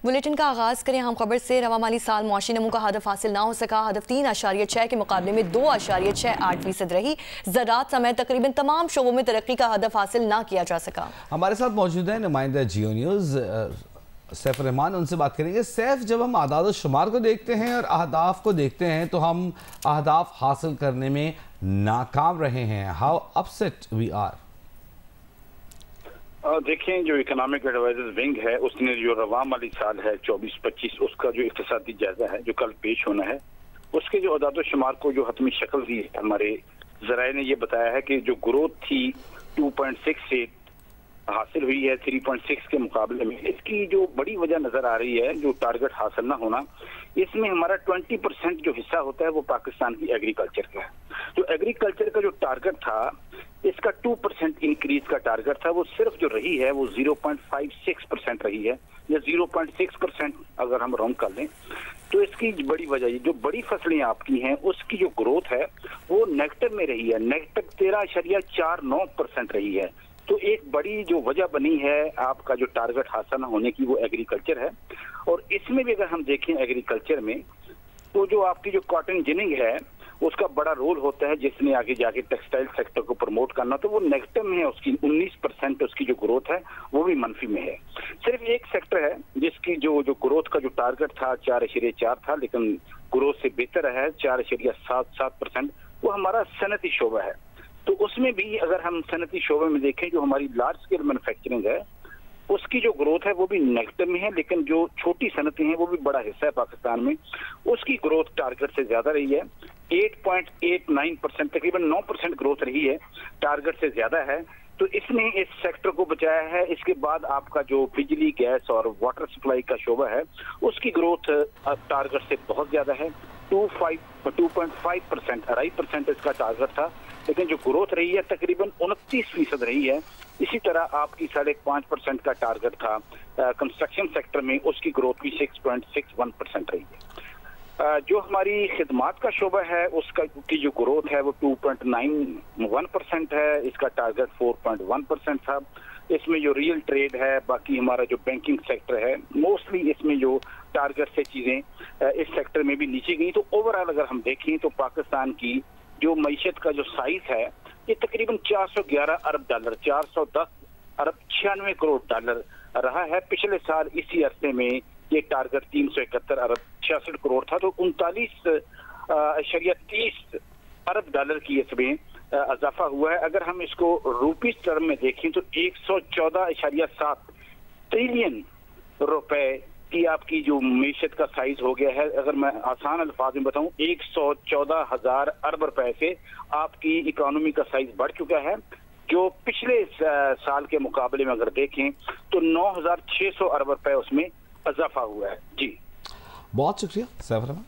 Bulletin का आगाज़ करें हम खबर से। रवा माली साल मुआशी नमू का हदफ हासिल ना हो सका। हदफ 3.6 के मुकाबले में 2.68% रही। ज़राअत समेत तकरीबन तमाम शोबों में तरक्की का हदफ हासिल ना किया जा सका। हमारे साथ मौजूद है नुमाइंदा जियो न्यूज़ सैफ रहमान, उनसे बात करेंगे। सैफ, जब हम आदाद शुमार को देखते हैं और अहदाफ को देखते हैं तो हम अहदाफ हासिल करने में नाकाम रहे हैं। How upset we are? देखें, जो इकोनॉमिक एडवाइजर्स विंग है उसने जो रवा माली साल है 24-25 उसका जो इक्तिसादी जायजा है जो कल पेश होना है, उसके जो अदाद शुमार को जो हतमी शक्ल दी है, हमारे जराए ने ये बताया है कि जो ग्रोथ थी 2.6 से हासिल हुई है 3.6 के मुकाबले में। इसकी जो बड़ी वजह नजर आ रही है जो टारगेट हासिल ना होना, इसमें हमारा 20% जो हिस्सा होता है वो पाकिस्तान की एग्रीकल्चर का है। जो एग्रीकल्चर का जो टारगेट था, इसका 2% इंक्रीज का टारगेट था, वो सिर्फ जो रही है वो 0.56% रही है, या 0.6% अगर हम राउंड कर लें। तो इसकी बड़ी वजह जो बड़ी फसलें आपकी हैं उसकी जो ग्रोथ है वो नेगेटिव में रही है, नेगेटिव 13.49% रही है। तो एक बड़ी जो वजह बनी है आपका जो टारगेट हासिल न होने की वो एग्रीकल्चर है। और इसमें भी अगर हम देखें एग्रीकल्चर में तो जो आपकी जो कॉटन जिनिंग है उसका बड़ा रोल होता है, जिसने आगे जाके टेक्सटाइल सेक्टर को प्रमोट करना, तो वो नेगेटिव में है, उसकी 19% उसकी जो ग्रोथ है वो भी मनफी में है। सिर्फ एक सेक्टर है जिसकी जो ग्रोथ का जो टारगेट था 4.4 था, लेकिन ग्रोथ से बेहतर है 4.77%, वो हमारा सनती शोबा है। तो उसमें भी अगर हम सनती शोबे में देखें, जो हमारी लार्ज स्केल मैन्युफैक्चरिंग है उसकी जो ग्रोथ है वो भी नेगेटिव में है, लेकिन जो छोटी सनतें हैं वो भी बड़ा हिस्सा है पाकिस्तान में, उसकी ग्रोथ टारगेट से ज्यादा रही है। 8.89%, तकरीबन 9% ग्रोथ रही है, टारगेट से ज्यादा है। तो इसने इस सेक्टर को बचाया है। इसके बाद आपका जो बिजली, गैस और वाटर सप्लाई का शोबा है उसकी ग्रोथ टारगेट से बहुत ज्यादा है, 2.5%, 2.5% इसका टारगेट था, लेकिन जो ग्रोथ रही है तकरीबन 29% रही है। इसी तरह आपकी 5.5% का टारगेट था कंस्ट्रक्शन सेक्टर में, उसकी ग्रोथ भी 6.61% रही है। जो हमारी खिदमात का शोबा है उसका की जो ग्रोथ है वो 2.91% है, इसका टारगेट 4.1% था। इसमें जो रियल ट्रेड है, बाकी हमारा जो बैंकिंग सेक्टर है, मोस्टली इसमें जो टारगेट से चीजें इस सेक्टर में भी नीचे गई। तो ओवरऑल अगर हम देखें तो पाकिस्तान की जो मईशत का जो साइज है ये तकरीबन 411 अरब डॉलर, 410 अरब 96 करोड़ डॉलर रहा है। पिछले साल इसी अरसे में ये टारगेट 371 अरब 66 करोड़ था, तो 39.30 अरब डॉलर की इसमें इजाफा हुआ है। अगर हम इसको रूपीज टर्म में देखें तो 114.7 ट्रिलियन रुपए की आपकी जो मईशत का साइज हो गया है। अगर मैं आसान अल्फाज में बताऊं, 114,000 अरब रुपए से आपकी इकोनॉमी का साइज बढ़ चुका है, जो पिछले साल के मुकाबले में अगर देखें तो 9,600 अरब रुपए उसमें इजाफा हुआ है। जी बहुत शुक्रिया सैफ रहमान।